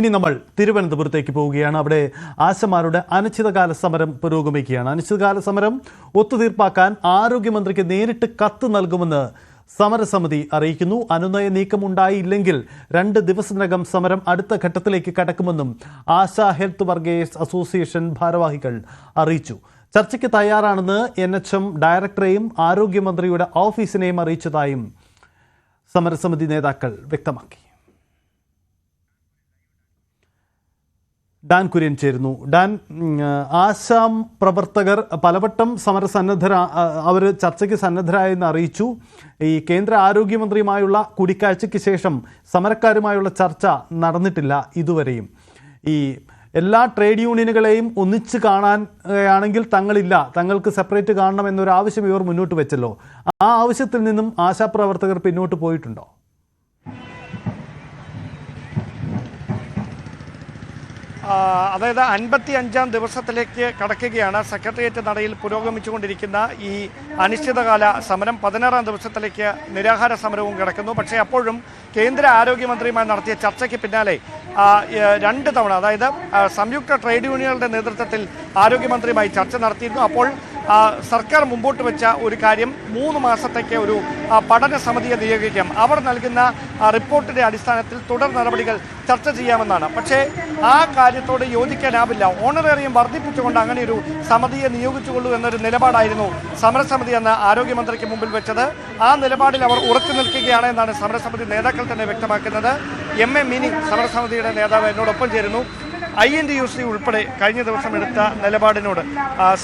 ഇനി നമ്മൾ തിരുവനന്തപുരത്തേക്ക് പോവുകയാണ്. അവിടെ ആശമാരുടെ അനിശ്ചിതകാല സമരം പുരോഗമിക്കുകയാണ്. അനിശ്ചിതകാല സമരം ഒത്തുതീർപ്പാക്കാൻ ആരോഗ്യമന്ത്രിക്ക് നേരിട്ട് കത്ത് നൽകുമെന്ന് സമരസമിതി അറിയിക്കുന്നു. അനുനയ നീക്കമുണ്ടായില്ലെങ്കിൽ 2 ദിവസത്തിനകം സമരം അടുത്ത ഘട്ടത്തിലേക്ക് കടക്കുമെന്നും ആശാ ഹെൽത്ത് വർക്കേഴ്സ് അസോസിയേഷൻ ഭാരവാഹികൾ അറിയിച്ചു. ചർച്ചയ്ക്ക് തയ്യാറാണെന്ന് NHM ഡയറക്ടറെയും ആരോഗ്യമന്ത്രിയുടെ ഓഫീസിനെയും അറിയിച്ചതായും സമരസമിതി നേതാക്കൾ വ്യക്തമാക്കി. ഡാൻ കുര്യൻ ചേരുന്നു. ഡാൻ, ആശാം പ്രവർത്തകർ പലവട്ടം അവർ ചർച്ചയ്ക്ക് സന്നദ്ധരായെന്ന് അറിയിച്ചു. ഈ കേന്ദ്ര ആരോഗ്യമന്ത്രിയുമായുള്ള കൂടിക്കാഴ്ചയ്ക്ക് ശേഷം സമരക്കാരുമായുള്ള ചർച്ച നടന്നിട്ടില്ല ഇതുവരെയും. ഈ എല്ലാ ട്രേഡ് യൂണിയനുകളെയും ഒന്നിച്ച് കാണാനാണെങ്കിൽ തങ്ങൾക്ക് സെപ്പറേറ്റ് കാണണം എന്നൊരു ആവശ്യം ഇവർ മുന്നോട്ട് വെച്ചല്ലോ. ആ ആവശ്യത്തിൽ നിന്നും ആശാപ്രവർത്തകർ പിന്നോട്ട് പോയിട്ടുണ്ടോ? അതായത് 55ാം ദിവസത്തിലേക്ക് കടക്കുകയാണ് സെക്രട്ടേറിയറ്റ് നടയിൽ പുരോഗമിച്ചുകൊണ്ടിരിക്കുന്ന ഈ അനിശ്ചിതകാല സമരം. 16ാം ദിവസത്തിലേക്ക് നിരാഹാര സമരവും കിടക്കുന്നു. പക്ഷേ അപ്പോഴും കേന്ദ്ര ആരോഗ്യമന്ത്രിയുമായി നടത്തിയ ചർച്ചയ്ക്ക് പിന്നാലെ 2 തവണ, അതായത് സംയുക്ത ട്രേഡ് യൂണിയനുകളുടെ നേതൃത്വത്തിൽ ആരോഗ്യമന്ത്രിയുമായി ചർച്ച നടത്തിയിരുന്നു. അപ്പോൾ സർക്കാർ മുമ്പോട്ട് വെച്ച ഒരു കാര്യം 3 മാസത്തേക്ക് ഒരു പഠന സമിതിയെ നിയോഗിക്കാം, അവർ നൽകുന്ന റിപ്പോർട്ടിന്റെ അടിസ്ഥാനത്തിൽ തുടർ നടപടികൾ ചർച്ച ചെയ്യാമെന്നാണ്. പക്ഷേ ആ കാര്യത്തോട് യോജിക്കാനാവില്ല. ഓണറേറിയം വർദ്ധിപ്പിച്ചുകൊണ്ട് അങ്ങനെ ഒരു സമിതിയെ നിയോഗിച്ചുകൊള്ളൂ എന്നൊരു നിലപാടായിരുന്നു സമരസമിതി എന്ന് ആരോഗ്യമന്ത്രിക്ക് മുമ്പിൽ വെച്ചത്. ആ നിലപാടിൽ അവർ ഉറച്ചു നിൽക്കുകയാണ് എന്നാണ് സമരസമിതി നേതാക്കൾ തന്നെ വ്യക്തമാക്കുന്നത്. MA മിനി സമരസമിതിയുടെ നേതാവ് എന്നോടൊപ്പം ചേരുന്നു. INTUC ഉൾപ്പെടെ കഴിഞ്ഞ ദിവസം എടുത്ത നിലപാടിനോട്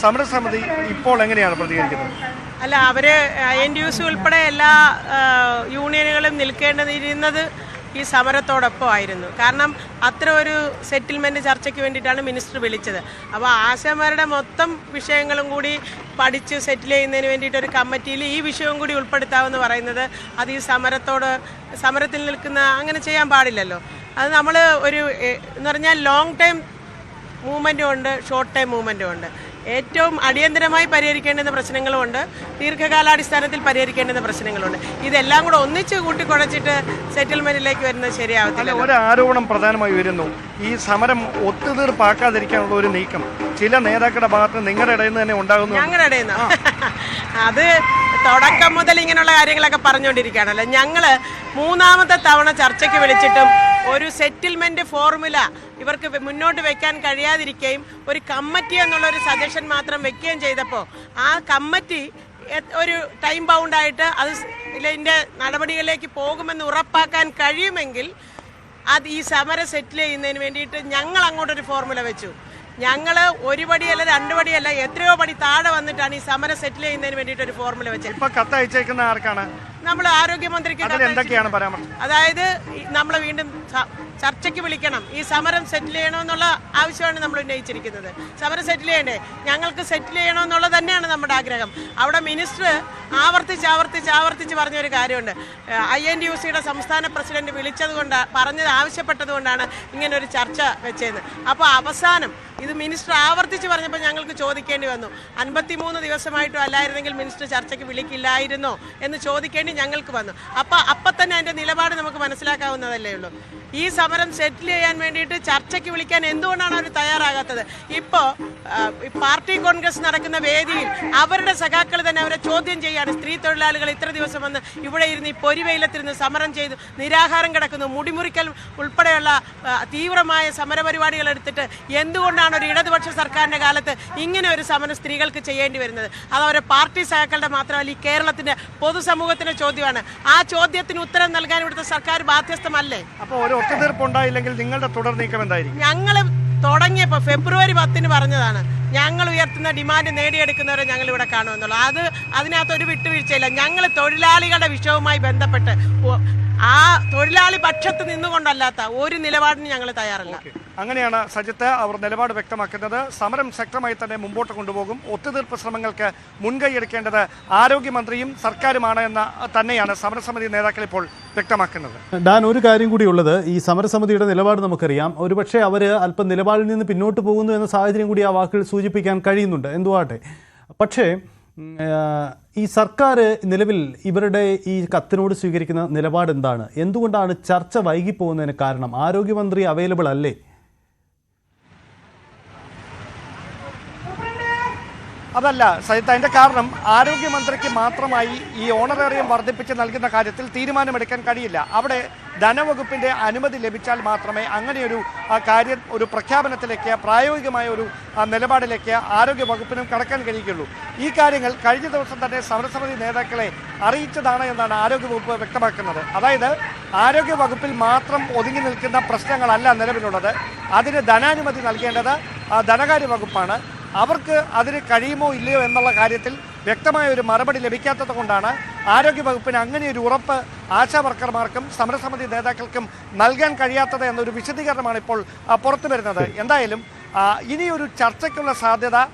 സമരസമിതി ഇപ്പോൾ എങ്ങനെയാണ് പ്രതികരിക്കുന്നത്? അല്ല, അവര് INTUC ഉൾപ്പെടെ എല്ലാ യൂണിയനുകളും നിൽക്കേണ്ടിയിരുന്നത് ഈ സമരത്തോടൊപ്പം ആയിരുന്നു. കാരണം അത്ര ഒരു സെറ്റിൽമെൻറ്റ് ചർച്ചയ്ക്ക് വേണ്ടിയിട്ടാണ് മിനിസ്റ്റർ വിളിച്ചത്. അപ്പോൾ ആശാമാരുടെ മൊത്തം വിഷയങ്ങളും കൂടി പഠിച്ച് സെറ്റിൽ ചെയ്യുന്നതിന് വേണ്ടിയിട്ട് ഒരു കമ്മിറ്റിയിൽ ഈ വിഷയവും കൂടി ഉൾപ്പെടുത്താമെന്ന് പറയുന്നത് അത് ഈ സമരത്തിൽ നിൽക്കുന്ന അങ്ങനെ ചെയ്യാൻ പാടില്ലല്ലോ. അത് നമ്മൾ എന്ന് പറഞ്ഞാൽ ലോങ് ടൈം മൂവ്മെൻറ്റും ഉണ്ട്, ഷോർട്ട് ടൈം മൂവ്മെൻറ്റും ഉണ്ട്. ഏറ്റവും അടിയന്തരമായി പരിഹരിക്കേണ്ടുന്ന പ്രശ്നങ്ങളുമുണ്ട്, ദീർഘകാലാടിസ്ഥാനത്തിൽ പരിഹരിക്കേണ്ടുന്ന പ്രശ്നങ്ങളുണ്ട്. ഇതെല്ലാം കൂടെ ഒന്നിച്ച് കൂട്ടിക്കുഴച്ചിട്ട് സെറ്റിൽമെന്റിലേക്ക് വരുന്നത് ശരിയാവത്തില്ല. ഒരു ആരോപണം പ്രധാനമായി വരുന്നു, ഈ സമരം ഒത്തുതീർപ്പാക്കാതിരിക്കാനുള്ള ഒരു നീക്കം ചില നേതാക്കളുടെ ഭാഗത്ത് നിങ്ങളുടെ ഇടയിൽ നിന്ന് തന്നെ ഉണ്ടാകുന്നു. ഞങ്ങളുടെ ഇടയിൽ നിന്ന് അത് തുടക്കം മുതൽ ഇങ്ങനെയുള്ള കാര്യങ്ങളൊക്കെ പറഞ്ഞുകൊണ്ടിരിക്കുകയാണല്ലോ. ഞങ്ങൾ 3ാമത്തെ തവണ ചർച്ചയ്ക്ക് വിളിച്ചിട്ടും ഒരു സെറ്റിൽമെന്റ് ഫോർമുല ഇവർക്ക് മുന്നോട്ട് വെക്കാൻ കഴിയാതിരിക്കുകയും ഒരു കമ്മിറ്റി എന്നുള്ളൊരു സജഷൻ മാത്രം വെക്കുകയും ചെയ്തപ്പോൾ ആ കമ്മിറ്റി ഒരു ടൈം ബൗണ്ടായിട്ട് അത് ഇതിൻ്റെ നടപടികളിലേക്ക് പോകുമെന്ന് ഉറപ്പാക്കാൻ കഴിയുമെങ്കിൽ അത് ഈ സമരം സെറ്റിൽ ചെയ്യുന്നതിന് വേണ്ടിയിട്ട് ഞങ്ങൾ അങ്ങോട്ടൊരു ഫോർമുല വെച്ചു. ഞങ്ങൾ 1 പടിയല്ല 2 പടിയല്ല എത്രയോ പടി താഴെ വന്നിട്ടാണ് ഈ സമരം സെറ്റിൽ ചെയ്യുന്നതിന് വേണ്ടിയിട്ട് ഒരു ഫോർമുല വെച്ചത്. ഇപ്പൊ കത്തയച്ചേക്കുന്ന ആർക്കാണ്? നമ്മൾ ആരോഗ്യമന്ത്രിക്ക്. അതായത് നമ്മൾ വീണ്ടും ചർച്ചയ്ക്ക് വിളിക്കണം, ഈ സമരം സെറ്റിൽ ചെയ്യണമെന്നുള്ള ആവശ്യമാണ് നമ്മൾ ഉന്നയിച്ചിരിക്കുന്നത്. സമരം സെറ്റിൽ ചെയ്യണ്ടേ, ഞങ്ങൾക്ക് സെറ്റിൽ ചെയ്യണമെന്നുള്ളത് തന്നെയാണ് നമ്മുടെ ആഗ്രഹം. അവിടെ മിനിസ്റ്റർ ആവർത്തിച്ച് പറഞ്ഞൊരു കാര്യമുണ്ട്. INTUCയുടെ സംസ്ഥാന പ്രസിഡന്റ് ആവശ്യപ്പെട്ടത് കൊണ്ടാണ് ഇങ്ങനെ ഒരു ചർച്ച വെച്ചതെന്ന്. അപ്പോൾ അവസാനം ഇത് മിനിസ്റ്റർ ആവർത്തിച്ച് പറഞ്ഞപ്പോൾ ഞങ്ങൾക്ക് ചോദിക്കേണ്ടി വന്നു, 53 ദിവസമായിട്ടും അല്ലായിരുന്നെങ്കിൽ മിനിസ്റ്റർ ചർച്ചയ്ക്ക് വിളിക്കില്ലായിരുന്നോ എന്ന് ചോദിക്കേണ്ടി ഞങ്ങൾക്ക് വന്നു. അപ്പം തന്നെ അതിൻ്റെ നിലപാട് നമുക്ക് മനസ്സിലാക്കാവുന്നതല്ലേ ഉള്ളൂ. ഈ സമരം സെറ്റിൽ ചെയ്യാൻ വേണ്ടിയിട്ട് ചർച്ചയ്ക്ക് വിളിക്കാൻ എന്തുകൊണ്ടാണ് അവർ തയ്യാറാകാത്തത്? ഇപ്പോൾ പാർട്ടി കോൺഗ്രസ് നടക്കുന്ന വേദിയിൽ അവരുടെ സഖാക്കൾ തന്നെ അവരെ ചോദ്യം ചെയ്യാണ്. സ്ത്രീ തൊഴിലാളികൾ ഇത്ര ദിവസം വന്ന് ഇവിടെ ഇരുന്ന് ഈ പൊരിവെയിലത്തിരുന്ന് സമരം ചെയ്തു നിരാഹാരം കിടക്കുന്നു, മുടിമുറിക്കൽ ഉൾപ്പെടെയുള്ള തീവ്രമായ സമരപരിപാടികൾ എടുത്തിട്ട് എന്തുകൊണ്ടാണ് ഒരു ഇടതുപക്ഷ സർക്കാരിൻ്റെ കാലത്ത് ഇങ്ങനെ ഒരു സമരം സ്ത്രീകൾക്ക് ചെയ്യേണ്ടി വരുന്നത്? അത് അവരെ പാർട്ടി സഖാക്കളുടെ മാത്രമല്ല ഈ കേരളത്തിൻ്റെ പൊതുസമൂഹത്തിൻ്റെ ചോദ്യമാണ്. ആ ചോദ്യത്തിന് ഉത്തരം നൽകാൻ ഇവിടുത്തെ സർക്കാർ ബാധ്യസ്ഥമല്ലേ? അപ്പോൾ ഒരു ഒത്തുതീർപ്പുണ്ടായില്ലെങ്കിൽ നിങ്ങളുടെ തുടർ നീക്കം എന്തായിരിക്കും? ഞങ്ങൾ തുടങ്ങിയപ്പോൾ ഫെബ്രുവരി 10 പറഞ്ഞതാണ് ഞങ്ങൾ ഉയർത്തുന്ന ഡിമാൻഡ് നേടിയെടുക്കുന്നവരെ ഞങ്ങൾ ഇവിടെ കാണുമെന്നുള്ളത്. അതിനകത്തൊരു വിട്ടുവീഴ്ചയില്ല. ഞങ്ങൾ തൊഴിലാളികളുടെ വിഷയവുമായി ബന്ധപ്പെട്ട് ആ തൊഴിലാളി പക്ഷത്ത് നിന്നുകൊണ്ടല്ലാത്ത ഒരു നിലപാടിന് ഞങ്ങൾ തയ്യാറല്ല. അങ്ങനെയാണ് സജിത്ത് അവർ നിലപാട് വ്യക്തമാക്കുന്നത്. സമരം ശക്തമായി തന്നെ മുമ്പോട്ട് കൊണ്ടുപോകും. ഒത്തുതീർപ്പ് ശ്രമങ്ങൾക്ക് മുൻകൈയെടുക്കേണ്ടത് ആരോഗ്യമന്ത്രിയും സർക്കാരുമാണ് എന്ന് തന്നെയാണ് സമരസമിതി നേതാക്കൾ ഇപ്പോൾ വ്യക്തമാക്കുന്നത്. ഡാൻ, ഒരു കാര്യം കൂടിയുള്ളത്, ഈ സമരസമിതിയുടെ നിലപാട് നമുക്കറിയാം. ഒരുപക്ഷെ അവർ അല്പം നിലപാടിൽ നിന്ന് പിന്നോട്ട് പോകുന്നു എന്ന സാഹചര്യം കൂടി ആ വാക്കുകൾ സൂചിപ്പിക്കാൻ കഴിയുന്നുണ്ട്. എന്തുവാട്ടെ, പക്ഷേ ഈ സർക്കാർ നിലവിൽ ഇവരുടെ ഈ കത്തിനോട് സ്വീകരിക്കുന്ന നിലപാട് എന്താണ്? എന്തുകൊണ്ടാണ് ചർച്ച വൈകിപ്പോകുന്നതിന് കാരണം? ആരോഗ്യമന്ത്രി അവൈലബിൾ അല്ലേ? അതല്ല സജിത്ത്, അതിൻ്റെ കാരണം ആരോഗ്യമന്ത്രിക്ക് മാത്രമായി ഈ ഓണറേറിയം വർദ്ധിപ്പിച്ച് നൽകുന്ന കാര്യത്തിൽ തീരുമാനമെടുക്കാൻ കഴിയില്ല. അവിടെ ധനവകുപ്പിൻ്റെ അനുമതി ലഭിച്ചാൽ മാത്രമേ അങ്ങനെയൊരു കാര്യം ഒരു പ്രഖ്യാപനത്തിലേക്ക് പ്രായോഗികമായ ഒരു നിലപാടിലേക്ക് ആരോഗ്യ വകുപ്പിനും കടക്കാൻ കഴിയുകയുള്ളൂ. ഈ കാര്യങ്ങൾ കഴിഞ്ഞ ദിവസം തന്നെ സമരസമിതി നേതാക്കളെ അറിയിച്ചതാണ് എന്നാണ് ആരോഗ്യവകുപ്പ് വ്യക്തമാക്കുന്നത്. അതായത് ആരോഗ്യ വകുപ്പിൽ മാത്രം ഒതുങ്ങി നിൽക്കുന്ന പ്രശ്നങ്ങളല്ല നിലവിലുള്ളത്. അതിന് ധനാനുമതി നൽകേണ്ടത് ധനകാര്യ വകുപ്പാണ്. അവർക്ക് അതിന് കഴിയുമോ ഇല്ലയോ എന്നുള്ള കാര്യത്തിൽ വ്യക്തമായ ഒരു മറുപടി ലഭിക്കാത്തത് കൊണ്ടാണ് ആരോഗ്യവകുപ്പിന് അങ്ങനെയൊരു ഉറപ്പ് ആശാ വർക്കർമാർക്കും സമരസമിതി നേതാക്കൾക്കും നൽകാൻ കഴിയാത്തത് എന്നൊരു വിശദീകരണമാണ് ഇപ്പോൾ പുറത്തു വരുന്നത്. എന്തായാലും ഇനിയൊരു ചർച്ചയ്ക്കുള്ള സാധ്യത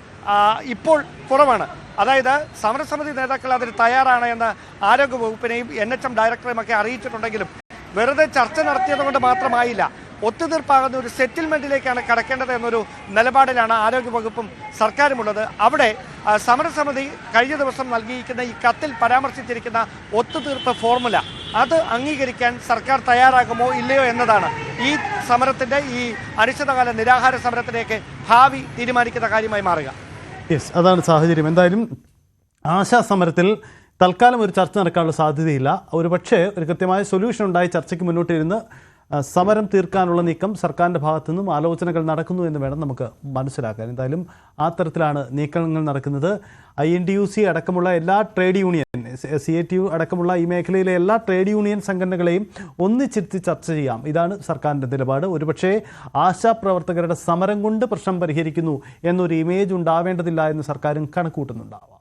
ഇപ്പോൾ കുറവാണ്. അതായത് സമരസമിതി നേതാക്കൾ അതിന് തയ്യാറാണ് എന്ന് ആരോഗ്യവകുപ്പിനെയും NHM ഡയറക്ടറെയും ഒക്കെ അറിയിച്ചിട്ടുണ്ടെങ്കിലും വെറുതെ ചർച്ച നടത്തിയത് കൊണ്ട് മാത്രമായില്ല. ഒത്തുതീർപ്പാകുന്ന ഒരു സെറ്റിൽമെന്റിലേക്കാണ് കടക്കേണ്ടത് എന്നൊരു നിലപാടിലാണ് ആരോഗ്യവകുപ്പും സർക്കാരുമുള്ളത്. അവിടെ സമരസമിതി കഴിഞ്ഞ ദിവസം നൽകിയിരിക്കുന്ന ഈ കത്തിൽ പരാമർശിച്ചിരിക്കുന്ന ഒത്തുതീർപ്പ് ഫോർമുല അത് അംഗീകരിക്കാൻ സർക്കാർ തയ്യാറാകുമോ ഇല്ലയോ എന്നതാണ് ഈ സമരത്തിന്റെ ഈ അനിശ്ചിതകാല നിരാഹാര സമരത്തിലേക്ക് ഭാവി തീരുമാനിക്കുന്ന കാര്യമായി മാറുക. യെസ്, അതാണ് സാഹചര്യം. എന്തായാലും ആശാ സമരത്തിൽ തൽക്കാലം ഒരു ചർച്ച നടക്കാനുള്ള സാധ്യതയില്ല. ഒരുപക്ഷെ ഒരു കൃത്യമായ സൊല്യൂഷൻ ഉണ്ടായി ചർച്ചയ്ക്ക് മുന്നോട്ടിരുന്ന് സമരം തീർക്കാനുള്ള നീക്കം സർക്കാരിൻ്റെ ഭാഗത്തു നിന്നും ആലോചനകൾ നടക്കുന്നു എന്ന് വേണം നമുക്ക് മനസ്സിലാക്കാൻ. എന്തായാലും ആ തരത്തിലാണ് നീക്കങ്ങൾ നടക്കുന്നത്. INTUC അടക്കമുള്ള എല്ലാ ട്രേഡ് യൂണിയൻ, CATU അടക്കമുള്ള ഈ മേഖലയിലെ എല്ലാ ട്രേഡ് യൂണിയൻ സംഘടനകളെയും ഒന്നിച്ചിരുത്തി ചർച്ച ചെയ്യാം, ഇതാണ് സർക്കാരിൻ്റെ നിലപാട്. ഒരുപക്ഷേ ആശാപ്രവർത്തകരുടെ സമരം കൊണ്ട് പ്രശ്നം പരിഹരിക്കുന്നു എന്നൊരു ഇമേജ് ഉണ്ടാവേണ്ടതില്ല എന്ന് സർക്കാരും കണക്കൂട്ടുന്നുണ്ടാവാം.